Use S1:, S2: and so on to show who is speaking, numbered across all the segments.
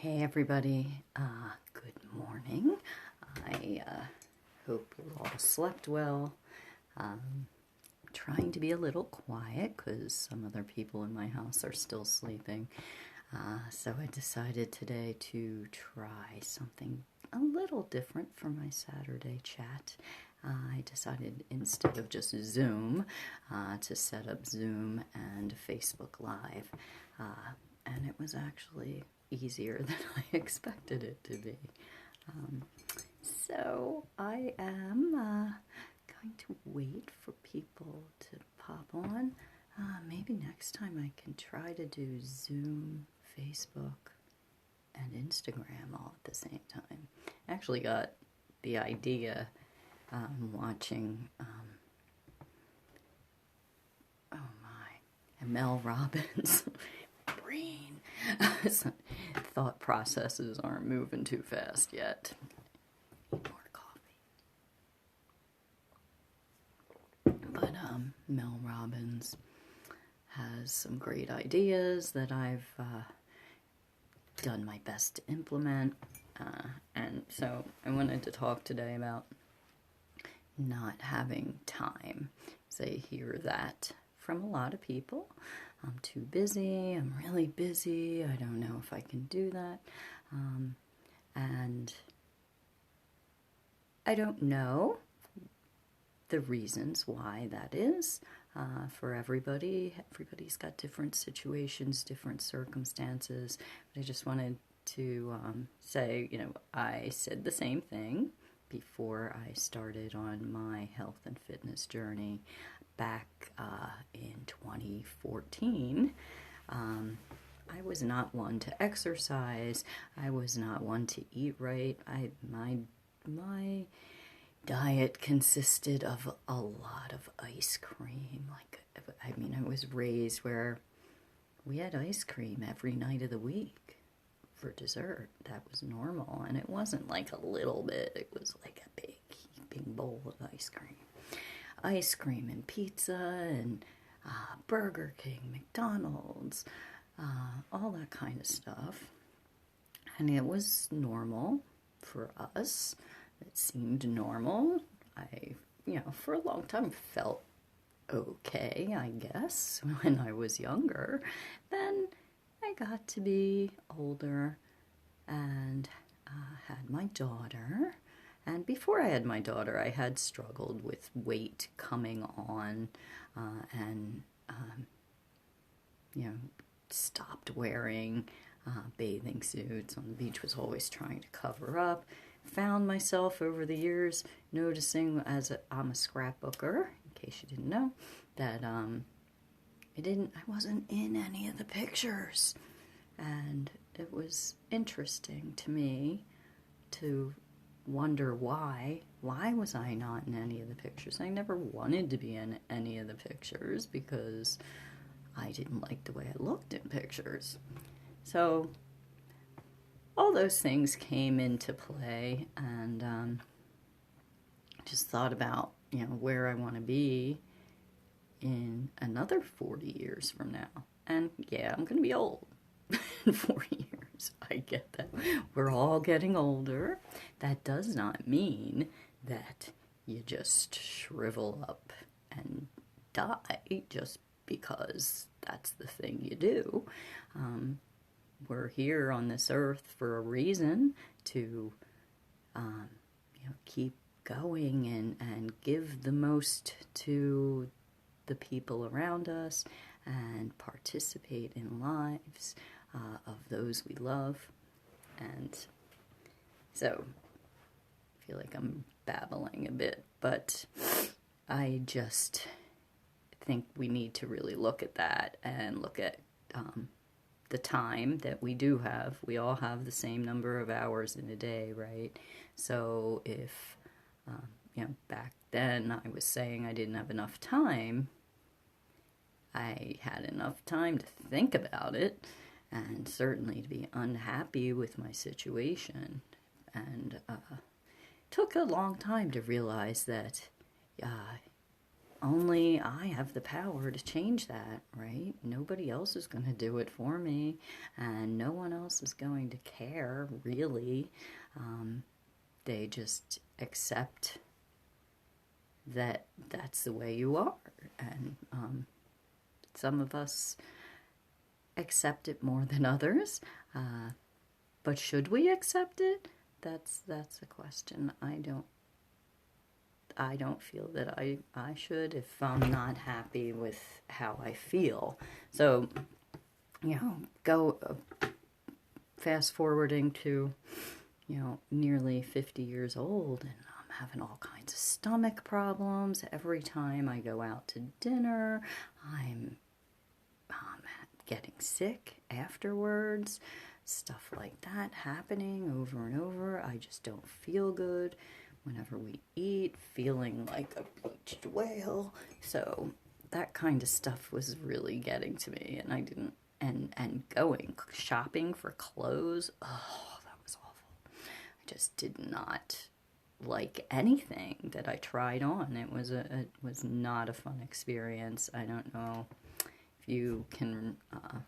S1: Hey everybody, good morning. I hope you all slept well. Trying to be a little quiet because some other people in my house are still sleeping. So I decided today to try something a little different for my Saturday chat. I decided instead of just Zoom to set up Zoom and Facebook Live. And it was actually easier than I expected it to be. So I am going to wait for people to pop on. Maybe next time I can try to do Zoom, Facebook, and Instagram all at the same time. I actually got the idea watching, Mel Robbins. Brain. Thought processes aren't moving too fast yet. Need more coffee. But Mel Robbins has some great ideas that I've done my best to implement. And so I wanted to talk today about not having time. So I hear that from a lot of people. I'm too busy, I'm really busy, I don't know if I can do that. And I don't know the reasons why that is for everybody. Everybody's got different situations, different circumstances. But I just wanted to say, I said the same thing before I started on my health and fitness journey back in 2014. I was not one to exercise. I was not one to eat right. My diet consisted of a lot of ice cream. I was raised where we had ice cream every night of the week for dessert. That was normal, and it wasn't like a little bit. It was like a big heaping bowl of ice cream. Ice cream and pizza and Burger King, McDonald's, all that kind of stuff. And it was normal for us. It seemed normal. I, for a long time felt okay, I guess, when I was younger. Then I got to be older and had my daughter. And before I had my daughter, I had struggled with weight coming on and stopped wearing bathing suits on the beach, was always trying to cover up. Found myself over the years noticing, I'm a scrapbooker, in case you didn't know, that I wasn't in any of the pictures. And it was interesting to me to wonder why was I not in any of the pictures. I never wanted to be in any of the pictures because I didn't like the way I looked in pictures. So all those things came into play, and just thought about where I want to be in another 40 years from now. And yeah, I'm going to be old in 40 years. I get that. We're all getting older. That does not mean that you just shrivel up and die just because that's the thing you do. We're here on this earth for a reason, to keep going and give the most to the people around us and participate in lives of those we love. And so I feel like I'm babbling a bit, but I just think we need to really look at that and look at the time that we do have. We all have the same number of hours in a day, right? So if, back then I was saying I didn't have enough time, I had enough time to think about it, and certainly to be unhappy with my situation. And took a long time to realize that only I have the power to change that, right? Nobody else is going to do it for me, and no one else is going to care, really. They just accept that that's the way you are, and some of us accept it more than others, but should we accept it? That's a question. I don't feel that I should if I'm not happy with how I feel. So, go fast forwarding to, nearly 50 years old, and I'm having all kinds of stomach problems. Every time I go out to dinner, I'm getting sick afterwards. Stuff like that happening over and over. I just don't feel good whenever we eat, feeling like a bleached whale. So that kind of stuff was really getting to me, and I didn't, and going shopping for clothes, oh, that was awful. I just did not like anything that I tried on. It was not a fun experience. I don't know if you can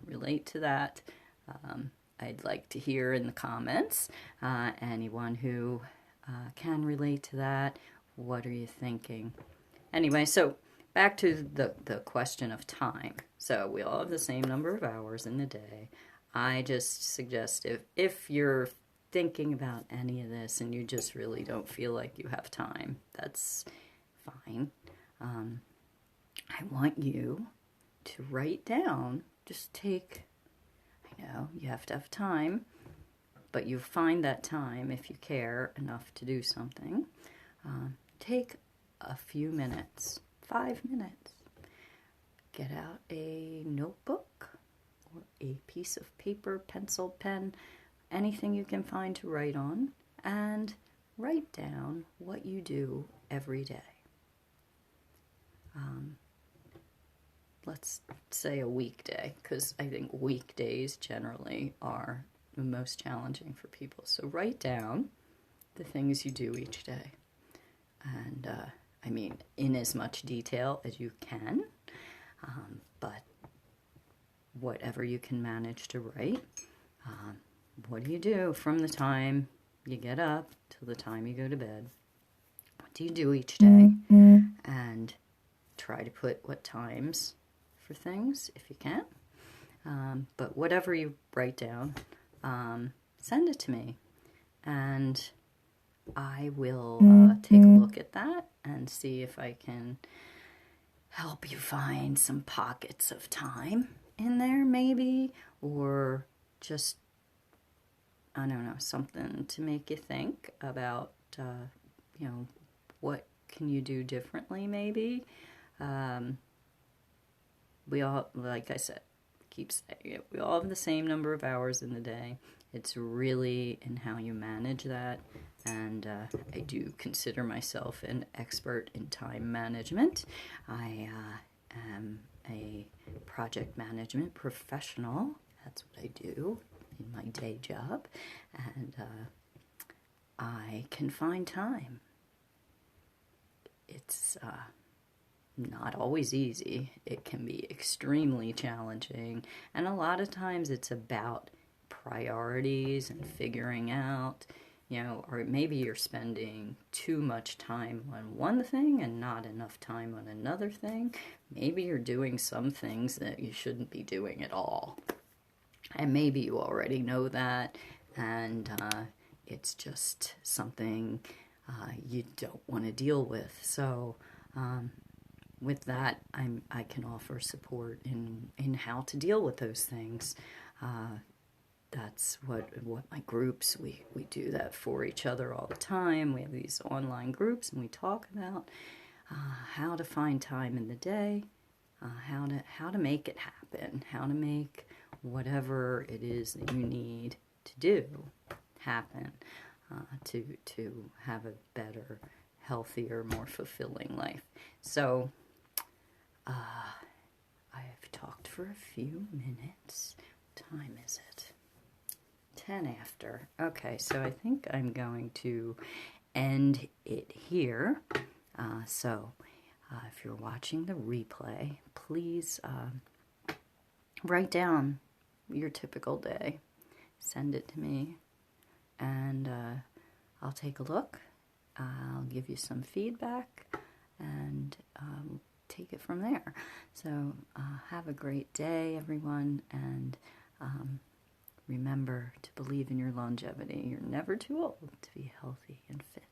S1: relate to that. I'd like to hear in the comments, anyone who can relate to that. What are you thinking? Anyway, so back to the question of time. So we all have the same number of hours in the day. I just suggest if you're thinking about any of this and you just really don't feel like you have time, that's fine. I want you to write down, just take, I know you have to have time, but you find that time if you care enough to do something. Take a few minutes, 5 minutes. Get out a notebook or a piece of paper, pencil, pen, anything you can find to write on, and write down what you do every day. Let's say a weekday, because I think weekdays generally are the most challenging for people. So write down the things you do each day. And, in as much detail as you can, but whatever you can manage to write. What do you do from the time you get up till the time you go to bed? What do you do each day? And try to put what times for things if you can. But whatever you write down, send it to me, and I will take a look at that and see if I can help you find some pockets of time in there, maybe, or just, I don't know, something to make you think about, what can you do differently, maybe. We all, like I said, keep saying it, we all have the same number of hours in the day. It's really in how you manage that, and I do consider myself an expert in time management. I am a project management professional. That's what I do in my day job, and I can find time. It's not always easy. It can be extremely challenging, and a lot of times it's about priorities and figuring out, or maybe you're spending too much time on one thing and not enough time on another thing. Maybe you're doing some things that you shouldn't be doing at all, and maybe you already know that, and it's just something you don't want to deal with. So with that, I can offer support in how to deal with those things. That's what my groups, we do that for each other all the time. We have these online groups, and we talk about how to find time in the day, how to make it happen, how to make whatever it is that you need to do happen, to have a better, healthier, more fulfilling life. So I've talked for a few minutes. What time is it? 10 after. Okay, so I think I'm going to end it here. So If you're watching the replay, please write down your typical day. Send it to me, and I'll take a look. I'll give you some feedback, and take it from there. So have a great day, everyone, and remember to believe in your longevity. You're never too old to be healthy and fit.